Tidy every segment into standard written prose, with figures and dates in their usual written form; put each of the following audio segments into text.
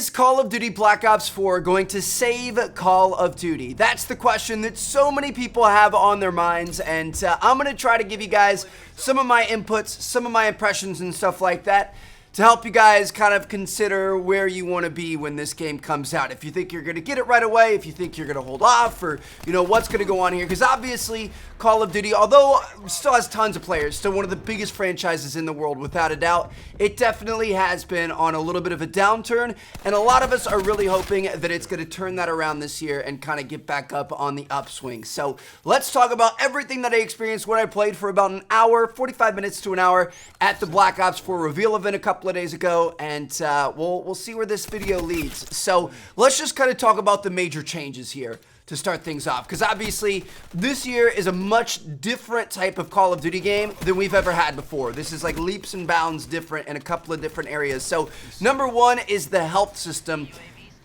Is Call of Duty Black Ops 4 going to save Call of Duty? That's the question that so many people have on their minds, and I'm going to try to give you guys some of my inputs, some of my impressions and stuff like that to help you guys kind of consider where you want to be when this game comes out. If you think you're going to get it right away, if you think you're going to hold off, or you know what's going to go on here, because obviously Call of Duty, although still has tons of players, still one of the biggest franchises in the world without a doubt, it definitely has been on a little bit of a downturn, and a lot of us are really hoping that it's going to turn that around this year and kind of get back up on the upswing. So let's talk about everything that I experienced when I played for about an hour, 45 minutes to an hour at the Black Ops 4 reveal event a couple of days ago, and we'll see where this video leads. So let's just kind of talk about the major changes here to start things off, because obviously this year is a much different type of Call of Duty game than we've ever had before. This is like leaps and bounds different in a couple of different areas. So number one is the health system.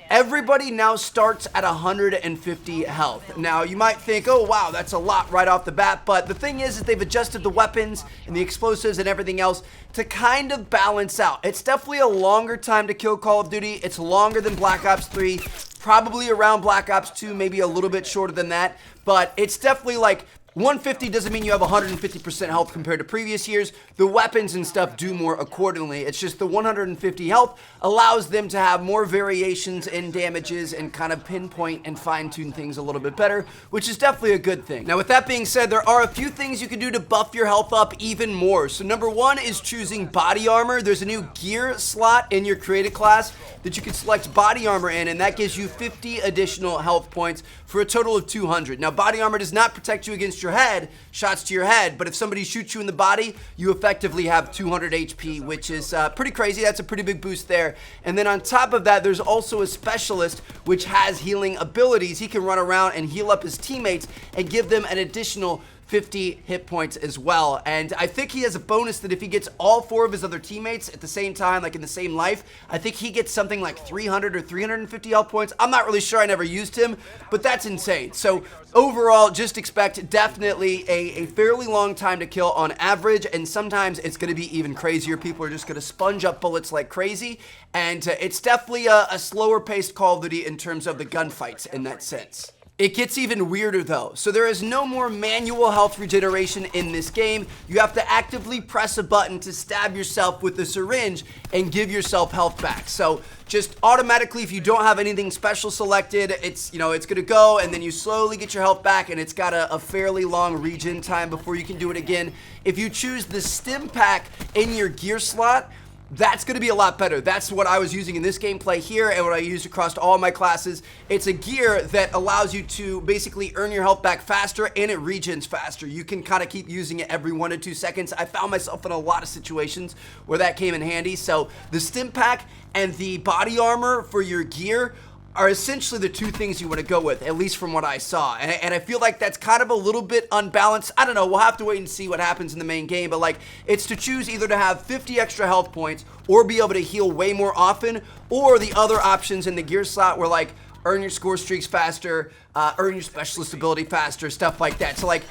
Everybody now starts at 150 health. Now, you might think, oh, wow, that's a lot right off the bat, but the thing is they've adjusted the weapons and the explosives and everything else to kind of balance out. It's definitely a longer time to kill Call of Duty. It's longer than Black Ops 3, probably around Black Ops 2, maybe a little bit shorter than that, but it's definitely like 150 doesn't mean you have 150% health compared to previous years. The weapons and stuff do more accordingly. It's just the 150 health allows them to have more variations in damages and kind of pinpoint and fine-tune things a little bit better, which is definitely a good thing. Now, with that being said, there are a few things you can do to buff your health up even more. So number one is choosing body armor. There's a new gear slot in your created class that you can select body armor in, and that gives you 50 additional health points for a total of 200. Now, body armor does not protect you against your head, shots to your head, but if somebody shoots you in the body, you effectively have 200 HP, which is pretty crazy. That's a pretty big boost there. And then on top of that, there's also a specialist which has healing abilities. He can run around and heal up his teammates and give them an additional 50 hit points as well. And I think he has a bonus that if he gets all four of his other teammates at the same time, like in the same life, I think he gets something like 300 or 350 health points. I'm not really sure, I never used him, but that's insane. So overall, just expect definitely a fairly long time to kill on average, and sometimes it's going to be even crazier. People are just going to sponge up bullets like crazy, and it's definitely a slower paced Call of Duty in terms of the gunfights in that sense. It gets even weirder though. So there is no more manual health regeneration in this game. You have to actively press a button to stab yourself with a syringe and give yourself health back. So just automatically, if you don't have anything special selected, it's gonna go, and then you slowly get your health back, and it's got a fairly long regen time before you can do it again. If you choose the stim pack in your gear slot, that's going to be a lot better. That's what I was using in this gameplay here, and what I used across all my classes. It's a gear that allows you to basically earn your health back faster, and it regens faster. You can kind of keep using it every 1 to 2 seconds. I found myself in a lot of situations where that came in handy. So the stim pack and the body armor for your gear are essentially the two things you want to go with, at least from what I saw. And I feel like that's kind of a little bit unbalanced. I don't know, we'll have to wait and see what happens in the main game, but like, it's to choose either to have 50 extra health points or be able to heal way more often, or the other options in the gear slot were like earn your score streaks faster, earn your specialist ability faster, stuff like that. So like,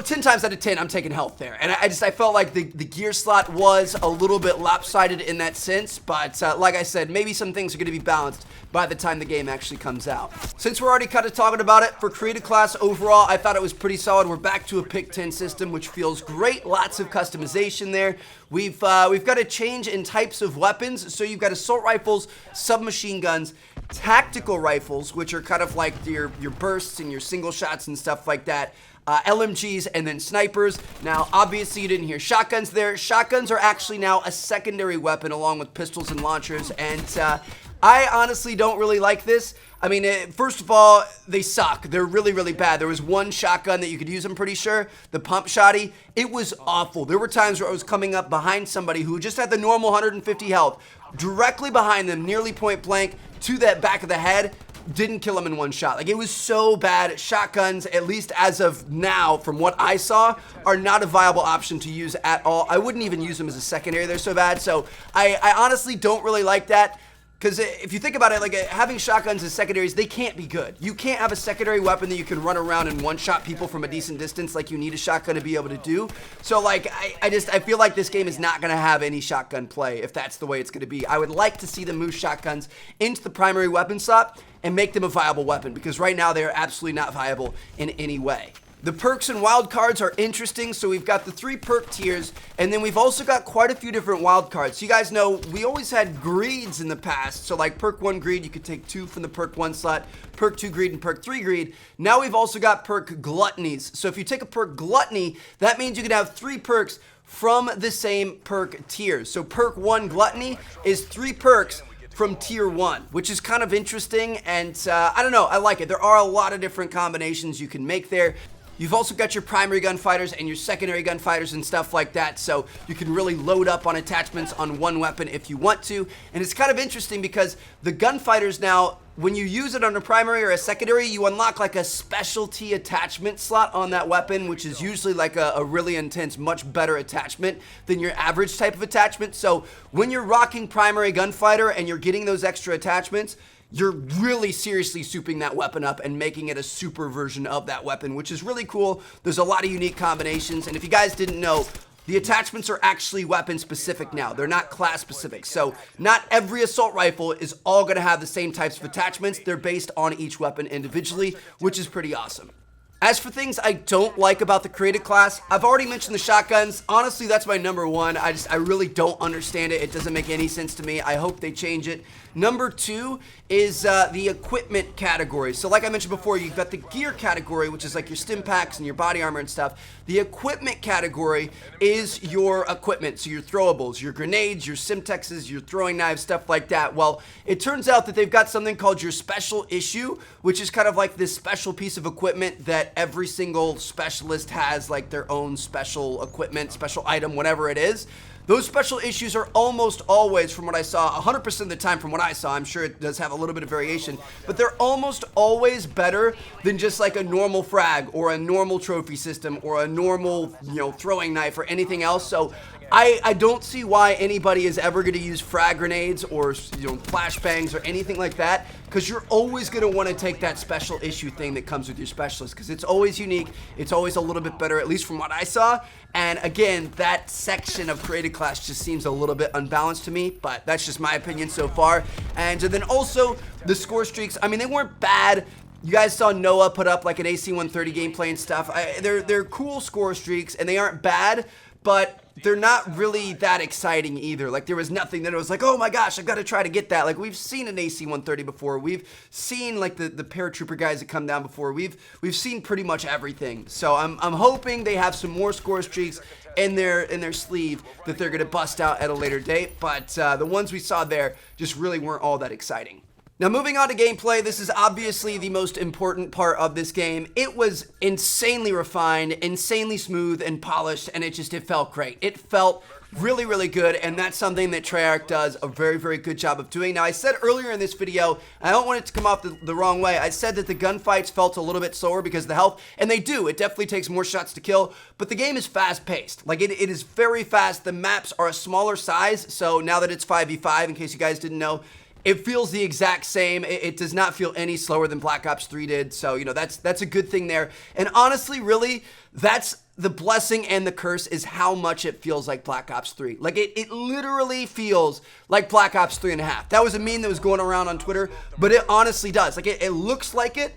10 times out of 10, I'm taking health there. And I felt like the gear slot was a little bit lopsided in that sense, but like I said, maybe some things are going to be balanced by the time the game actually comes out. Since we're already kind of talking about it, for created class overall, I thought it was pretty solid. We're back to a pick 10 system, which feels great. Lots of customization there. We've got a change in types of weapons. So you've got assault rifles, submachine guns, tactical rifles, which are kind of like your bursts and your single shots and stuff like that. LMGs, and then snipers. Now, obviously, you didn't hear shotguns there. Shotguns are actually now a secondary weapon along with pistols and launchers, and I honestly don't really like this. I mean, first of all, they suck. They're really, really bad. There was one shotgun that you could use, I'm pretty sure, the pump shotty. It was awful. There were times where I was coming up behind somebody who just had the normal 150 health, directly behind them, nearly point blank, to that back of the head. Didn't kill him in one shot. Like, it was so bad. Shotguns, at least as of now, from what I saw, are not a viable option to use at all. I wouldn't even use them as a secondary. They're so bad. So I honestly don't really like that. Because if you think about it, like having shotguns as secondaries, they can't be good. You can't have a secondary weapon that you can run around and one-shot people from a decent distance like you need a shotgun to be able to do. So like, I feel like this game is not going to have any shotgun play if that's the way it's going to be. I would like to see them move shotguns into the primary weapon slot and make them a viable weapon, because right now they are absolutely not viable in any way. The perks and wild cards are interesting. So we've got the 3 perk tiers, and then we've also got quite a few different wild cards. So you guys know we always had greeds in the past. So like perk 1 greed, you could take 2 from the perk 1 slot, perk 2 greed and perk 3 greed. Now we've also got perk gluttonies. So if you take a perk gluttony, that means you can have 3 perks from the same perk tiers. So perk 1 gluttony is 3 perks from tier 1, which is kind of interesting, and I don't know, I like it. There are a lot of different combinations you can make there. You've also got your primary gunfighters and your secondary gunfighters and stuff like that, so you can really load up on attachments on one weapon if you want to. And it's kind of interesting because the gunfighters now, when you use it on a primary or a secondary, you unlock like a specialty attachment slot on that weapon, which is usually like a really intense, much better attachment than your average type of attachment. So when you're rocking primary gunfighter and you're getting those extra attachments, you're really seriously souping that weapon up and making it a super version of that weapon, which is really cool. There's a lot of unique combinations, and if you guys didn't know, the attachments are actually weapon specific now. They're not class specific. So not every assault rifle is all going to have the same types of attachments. They're based on each weapon individually, which is pretty awesome. As for things I don't like about the created class, I've already mentioned the shotguns. Honestly, that's my number 1. I really don't understand it. It doesn't make any sense to me. I hope they change it. Number 2 is the equipment category. So like I mentioned before, you've got the gear category, which is like your stim packs and your body armor and stuff. The equipment category is your equipment. So your throwables, your grenades, your Simtexes, your throwing knives, stuff like that. Well, it turns out that they've got something called your special issue, which is kind of like this special piece of equipment that every single specialist has, like their own special equipment, special item, whatever it is. Those special issues are almost always, from what I saw, 100% of the time from what I saw, I'm sure it does have a little bit of variation, but they're almost always better than just like a normal frag or a normal trophy system or a normal, throwing knife or anything else. So I don't see why anybody is ever going to use frag grenades or flashbangs or anything like that, because you're always going to want to take that special issue thing that comes with your specialist, because it's always unique, it's always a little bit better, at least from what I saw. And again, that section of created class just seems a little bit unbalanced to me, but that's just my opinion so far. And then also the score streaks, I mean, they weren't bad. You guys saw Noah put up like an AC-130 gameplay and stuff. They're cool score streaks, and they aren't bad, but they're not really that exciting either. Like, there was nothing that was like, oh my gosh, I've got to try to get that. Like, we've seen an AC-130 before. We've seen like the paratrooper guys that come down before. We've seen pretty much everything. So I'm hoping they have some more score streaks in their sleeve that they're gonna bust out at a later date. But the ones we saw there just really weren't all that exciting. Now, moving on to gameplay, this is obviously the most important part of this game. It was insanely refined, insanely smooth and polished, and it felt great. It felt really, really good, and that's something that Treyarch does a very, very good job of doing. Now, I said earlier in this video, I don't want it to come off the wrong way, I said that the gunfights felt a little bit slower because of the health, and they do. It definitely takes more shots to kill, but the game is fast-paced. Like, it is very fast. The maps are a smaller size, so now that it's 5v5, in case you guys didn't know, it feels the exact same. It does not feel any slower than Black Ops 3 did. So, that's a good thing there. And honestly, really, that's the blessing and the curse, is how much it feels like Black Ops 3. Like, it literally feels like Black Ops 3.5. That was a meme that was going around on Twitter, but it honestly does. Like, it looks like it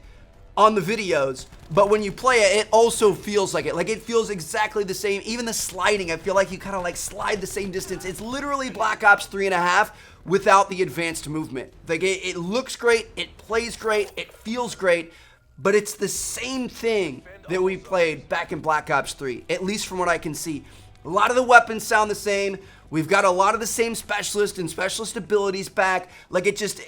on the videos, but when you play it, it also feels like it. Like, it feels exactly the same. Even the sliding, I feel like you kind of like slide the same distance. It's literally Black Ops 3.5 without the advanced movement. Like, it looks great, it plays great, it feels great, but it's the same thing that we played back in Black Ops 3, at least from what I can see. A lot of the weapons sound the same. We've got a lot of the same specialists and specialist abilities back. Like, it just,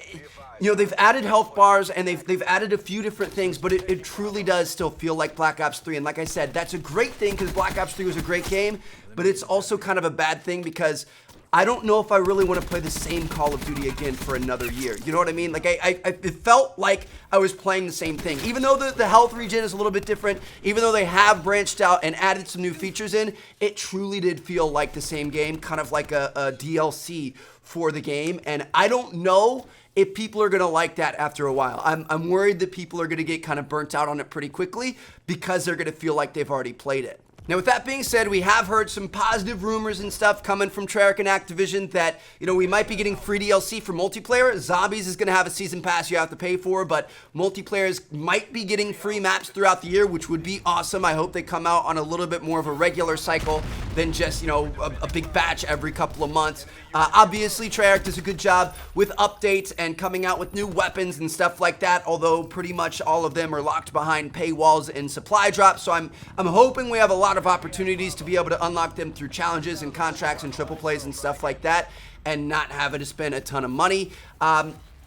they've added health bars and they've added a few different things, but it truly does still feel like Black Ops 3. And like I said, that's a great thing because Black Ops 3 was a great game, but it's also kind of a bad thing because I don't know if I really want to play the same Call of Duty again for another year. You know what I mean? Like, it felt like I was playing the same thing. Even though the health regen is a little bit different, even though they have branched out and added some new features in, it truly did feel like the same game, kind of like a DLC for the game. And I don't know if people are going to like that after a while. I'm worried that people are going to get kind of burnt out on it pretty quickly because they're going to feel like they've already played it. Now, with that being said, we have heard some positive rumors and stuff coming from Treyarch and Activision that, you know, we might be getting free DLC for multiplayer. Zombies is going to have a season pass you have to pay for, but multiplayers might be getting free maps throughout the year, which would be awesome. I hope they come out on a little bit more of a regular cycle than just, you know, a big batch every couple of months. Obviously, Treyarch does a good job with updates and coming out with new weapons and stuff like that, although pretty much all of them are locked behind paywalls and supply drops. So I'm hoping we have a lot of opportunities to be able to unlock them through challenges and contracts and triple plays and stuff like that, and not having to spend a ton of money.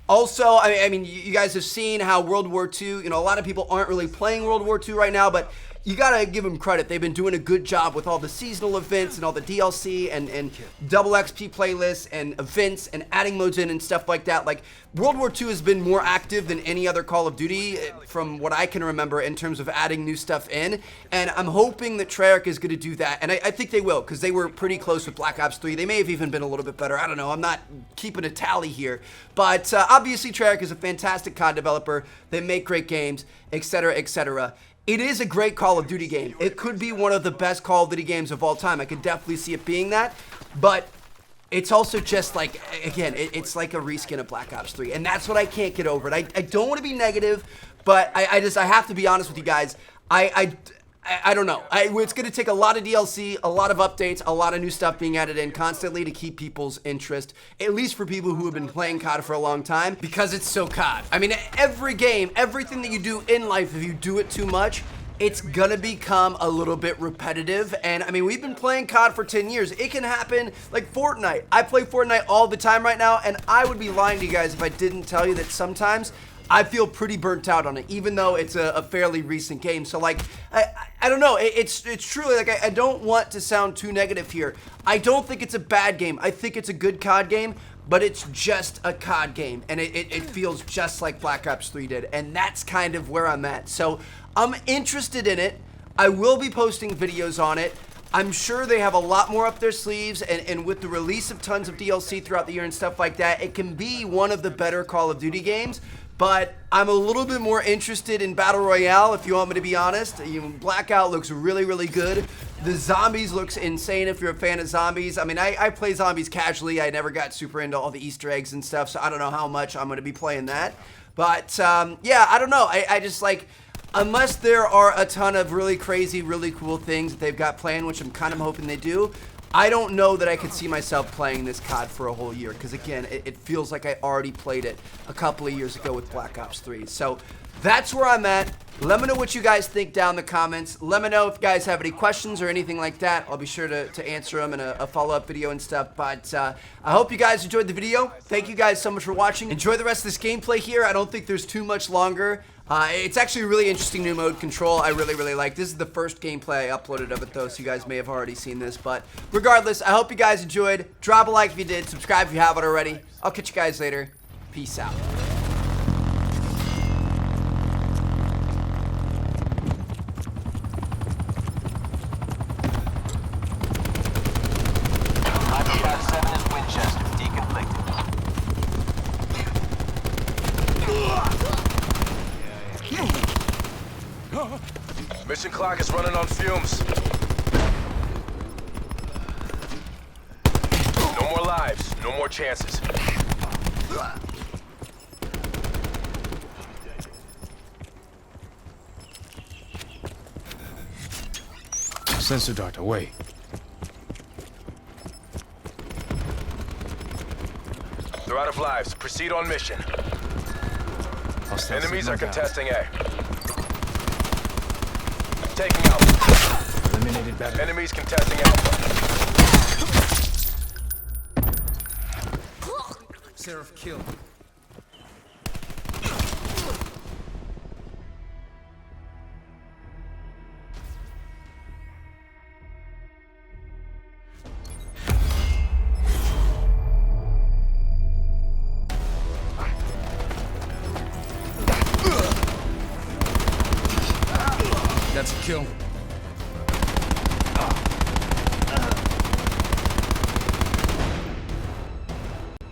Also, I mean, you guys have seen how World War II, you know, a lot of people aren't really playing World War II right now, but you gotta give them credit. They've been doing a good job with all the seasonal events and all the DLC and double XP playlists and events and adding modes in and stuff like that. Like, World War II has been more active than any other Call of Duty from what I can remember in terms of adding new stuff in. And I'm hoping that Treyarch is gonna do that. And I think they will, because they were pretty close with Black Ops 3. They may have even been a little bit better. I don't know. I'm not keeping a tally here. But obviously, Treyarch is a fantastic COD developer. They make great games, etc., etc. It is a great Call of Duty game. It could be one of the best Call of Duty games of all time. I could definitely see it being that, but it's also just like, again, it's like a reskin of Black Ops 3, and that's what I can't get over. I don't want to be negative, but I have to be honest with you guys. I don't know. It's going to take a lot of DLC, a lot of updates, a lot of new stuff being added in constantly to keep people's interest, at least for people who have been playing COD for a long time, because it's so COD. I mean, every game, everything that you do in life, if you do it too much, it's gonna become a little bit repetitive. And I mean, we've been playing COD for 10 years. It can happen like Fortnite. I play Fortnite all the time right now, and I would be lying to you guys if I didn't tell you that sometimes I feel pretty burnt out on it, even though it's a fairly recent game. So like, I don't know, it's truly like, I don't want to sound too negative here. I don't think it's a bad game. I think it's a good COD game, but it's just a COD game, and it feels just like Black Ops 3 did, and that's kind of where I'm at. So I'm interested in it. I will be posting videos on it. I'm sure they have a lot more up their sleeves, and with the release of tons of DLC throughout the year and stuff like that, it can be one of the better Call of Duty games. But I'm a little bit more interested in Battle Royale, if you want me to be honest. Blackout looks really, really good. The Zombies looks insane if you're a fan of zombies. I mean, I play zombies casually. I never got super into all the Easter eggs and stuff, so I don't know how much I'm going to be playing that. But, yeah, I don't know. I just, like, unless there are a ton of really crazy, really cool things that they've got planned, which I'm kind of hoping they do, I don't know that I could see myself playing this COD for a whole year, because again, it feels like I already played it a couple of years ago with Black Ops 3. So that's where I'm at. Let me know what you guys think down in the comments. Let me know if you guys have any questions or anything like that. I'll be sure to answer them in a follow-up video and stuff. But I hope you guys enjoyed the video. Thank you guys so much for watching. Enjoy the rest of this gameplay here. I don't think there's too much longer. It's actually a really interesting new mode, Control. I really, really like. This is the first gameplay I uploaded of it, though, so you guys may have already seen this. But regardless, I hope you guys enjoyed. Drop a like if you did. Subscribe if you haven't already. I'll catch you guys later. Peace out. Mission clock is running on fumes. No more lives, no more chances. Sensor dart away. They're out of lives. Proceed on mission. Enemies are contesting A. Taking Alpha. Eliminated better. Enemies contesting Alpha. Seraph killed. That's a kill.